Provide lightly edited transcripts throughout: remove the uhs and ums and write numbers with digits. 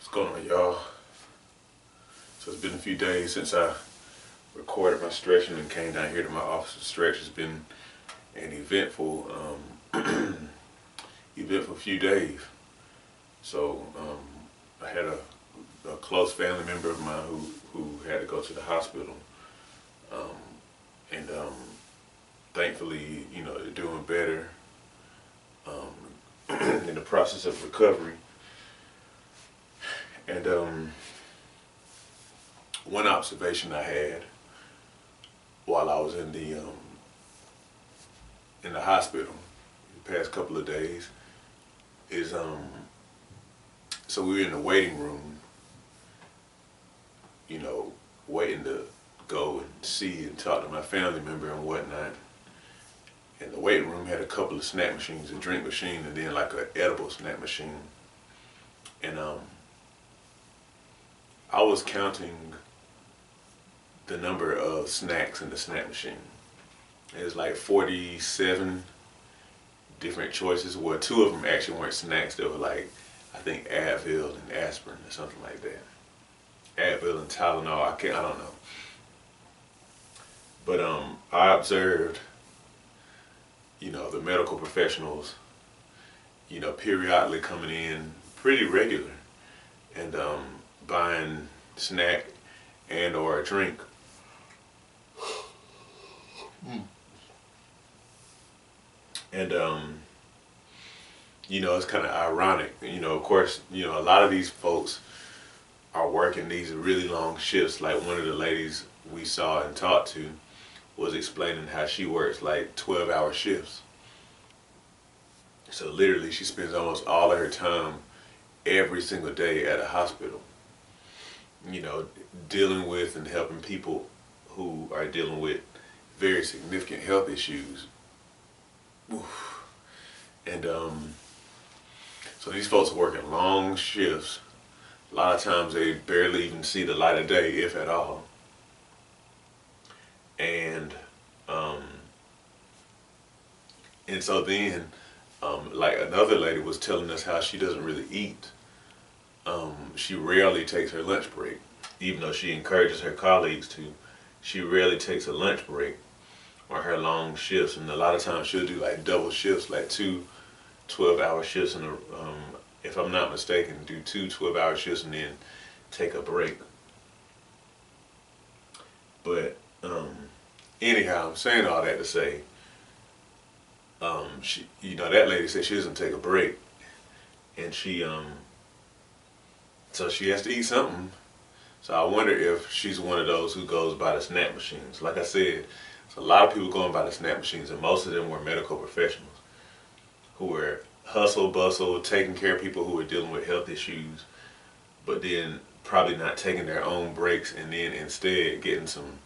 What's going on, y'all? So it's been a few days since I recorded my stretching and came down here to my office to stretch. It's been an eventful, eventful few days. So I had a close family member of mine who had to go to the hospital, and thankfully, they're doing better, in the process of recovery. And one observation I had while I was in the hospital the past couple of days is so we were in the waiting room, waiting to go and see and talk to my family member and whatnot. And the waiting room had a couple of snack machines, a drink machine, and then like an edible snack machine. And I was counting the number of snacks in the snack machine. It was like 47 different choices. Well, two of them actually weren't snacks. They were like, I think Advil and aspirin or something like that. Advil and Tylenol, I don't know. But I observed, the medical professionals, periodically coming in pretty regular and buying snack and or a drink. And it's kind of ironic. Of course, a lot of these folks are working these really long shifts. Like one of the ladies we saw and talked to was explaining how she works like 12-hour shifts. So literally she spends almost all of her time every single day at a hospital, dealing with and helping people who are dealing with very significant health issues. Oof. And so these folks are working long shifts. A lot of times they barely even see the light of day, if at all. And so then, like another lady was telling us how she doesn't really eat. She rarely takes her lunch break, even though she encourages her colleagues to. She rarely takes a lunch break on her long shifts, and a lot of times she'll do like double shifts, like two 12-hour shifts, and if I'm not mistaken, do two 12-hour shifts and then take a break. But anyhow, I'm saying all that to say, she, that lady said she doesn't take a break, and so she has to eat something. So I wonder if she's one of those who goes by the snack machines. Like I said, there's a lot of people going by the snack machines, and most of them were medical professionals who were hustle bustle, taking care of people who were dealing with health issues, but then probably not taking their own breaks, and then instead getting some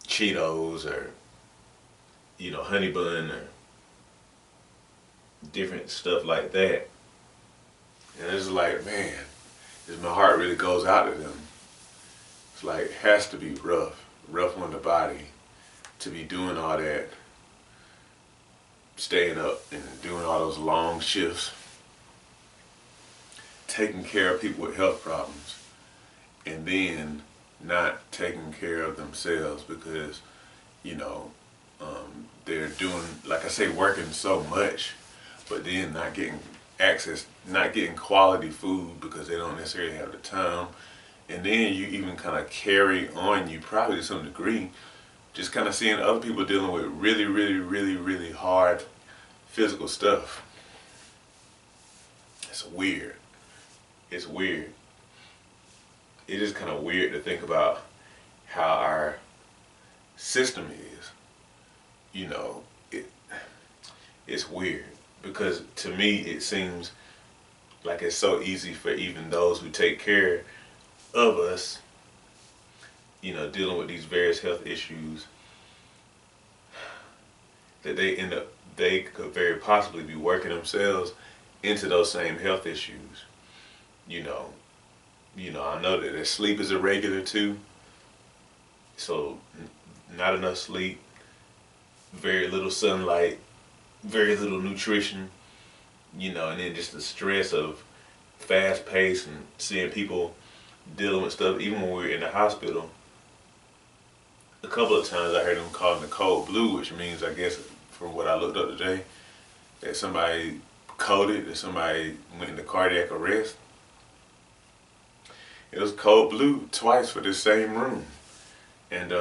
Cheetos or honey bun or different stuff like that. And it's like, man, my heart really goes out to them. It's like, it has to be rough on the body to be doing all that, staying up and doing all those long shifts, taking care of people with health problems, and then not taking care of themselves because, they're doing, like I say, working so much, but then not getting access, not getting quality food because they don't necessarily have the time. And then you even kind of carry on you, probably to some degree, just kind of seeing other people dealing with really, really, really, really hard physical stuff. It's weird. It's weird. It is kind of weird to think about how our system is. It's weird because to me it seems like it's so easy for even those who take care of us, dealing with these various health issues, that they could very possibly be working themselves into those same health issues. I know that their sleep is irregular too. So not enough sleep, very little sunlight, very little nutrition, and then just the stress of fast paced and seeing people dealing with stuff. Even when we were in the hospital, a couple of times I heard them calling the code blue, which means, I guess, from what I looked up today, that somebody coded, that somebody went into cardiac arrest. It was code blue twice for this same room. And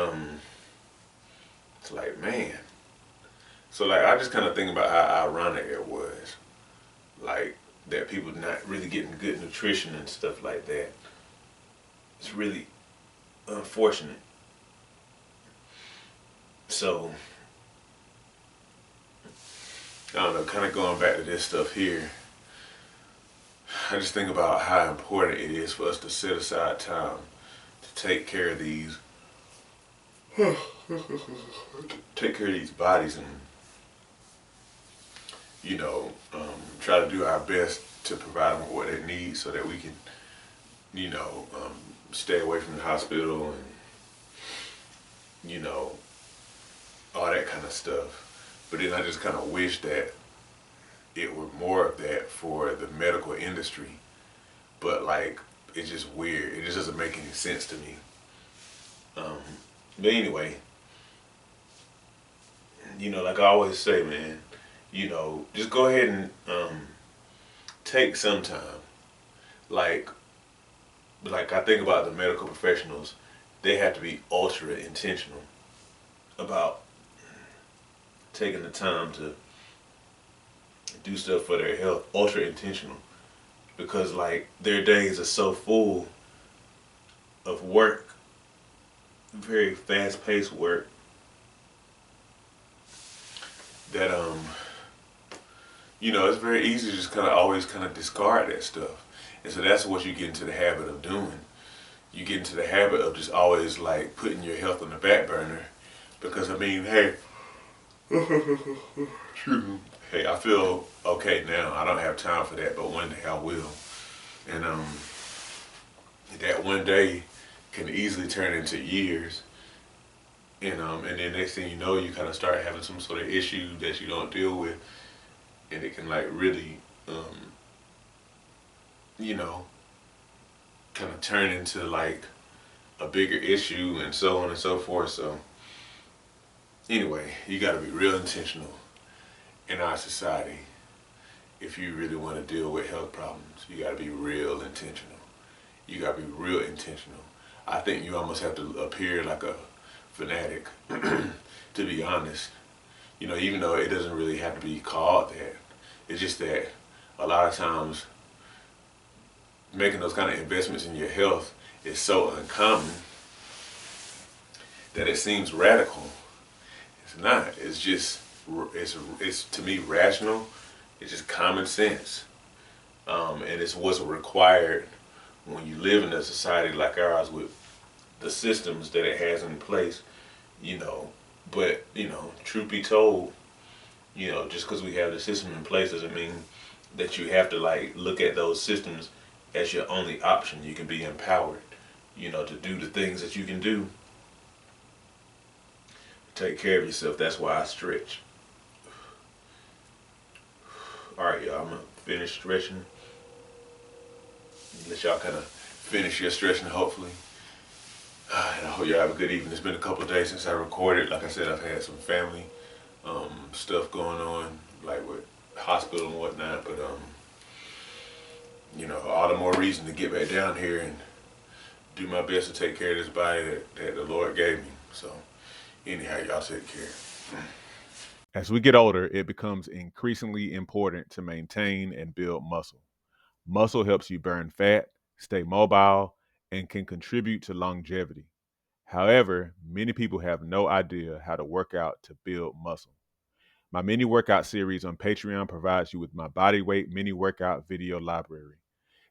it's like, man. So like I just kind of think about how ironic it was. Like that people not really getting good nutrition and stuff like that. It's really unfortunate. So I don't know, kind of going back to this stuff here. I just think about how important it is for us to set aside time to take care of these, take care of these bodies, and try to do our best to provide them with what they need so that we can, you know, um, stay away from the hospital and you know all that kind of stuff. But then I just kind of wish that it were more of that for the medical industry. But like, it's just weird. It just doesn't make any sense to me. Um, but anyway, like I always say, man, just go ahead and take some time. Like, like I think about the medical professionals, they have to be ultra intentional about taking the time to do stuff for their health. Ultra intentional because like their days are so full of work, very fast paced work that it's very easy to just kind of always kind of discard that stuff. And so that's what you get into the habit of doing. You get into the habit of just always like putting your health on the back burner because I mean, hey, hey, I feel okay now. I don't have time for that, but one day I will. And that one day can easily turn into years. And then next thing you know, you kind of start having some sort of issue that you don't deal with, and it can like really, you know, kind of turn into like a bigger issue and so on and so forth. So anyway, you got to be real intentional in our society. If you really want to deal with health problems, you got to be real intentional. You got to be real intentional. I think you almost have to appear like a fanatic, to be honest. Even though it doesn't really have to be called that. It's just that a lot of times making those kind of investments in your health is so uncommon that it seems radical. It's not. It's just it's to me rational. It's just common sense, and it's what's required when you live in a society like ours with the systems that it has in place. You know, but truth be told, just because we have the system in place doesn't mean that you have to like look at those systems as your only option. You can be empowered, to do the things that you can do. Take care of yourself. That's why I stretch. All right, y'all. I'm gonna finish stretching. Let y'all kind of finish your stretching, hopefully. And I hope y'all have a good evening. It's been a couple of days since I recorded. Like I said, I've had some family stuff going on, like with hospital and whatnot. But all the more reason to get back down here and do my best to take care of this body that the Lord gave me. So anyhow, y'all take care. As we get older, it becomes increasingly important to maintain and build muscle. Muscle helps you burn fat, stay mobile, and can contribute to longevity. However, many people have no idea how to work out to build muscle. My mini workout series on Patreon provides you with my body weight mini workout video library.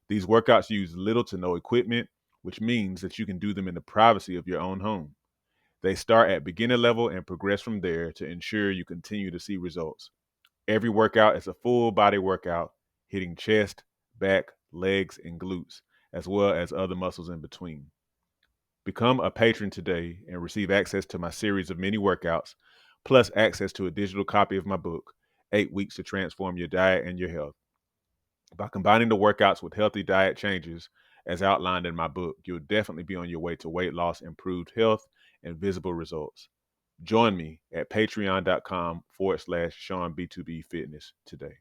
These workouts use little to no equipment, which means that you can do them in the privacy of your own home. They start at beginner level and progress from there to ensure you continue to see results. Every workout is a full body workout, hitting chest, back, legs, and glutes, as well as other muscles in between. Become a patron today and receive access to my series of mini workouts, plus access to a digital copy of my book, 8 Weeks to Transform Your Diet and Your Health. By combining the workouts with healthy diet changes, as outlined in my book, you'll definitely be on your way to weight loss, improved health, and visible results. Join me at patreon.com/SeanB2B Fitness today.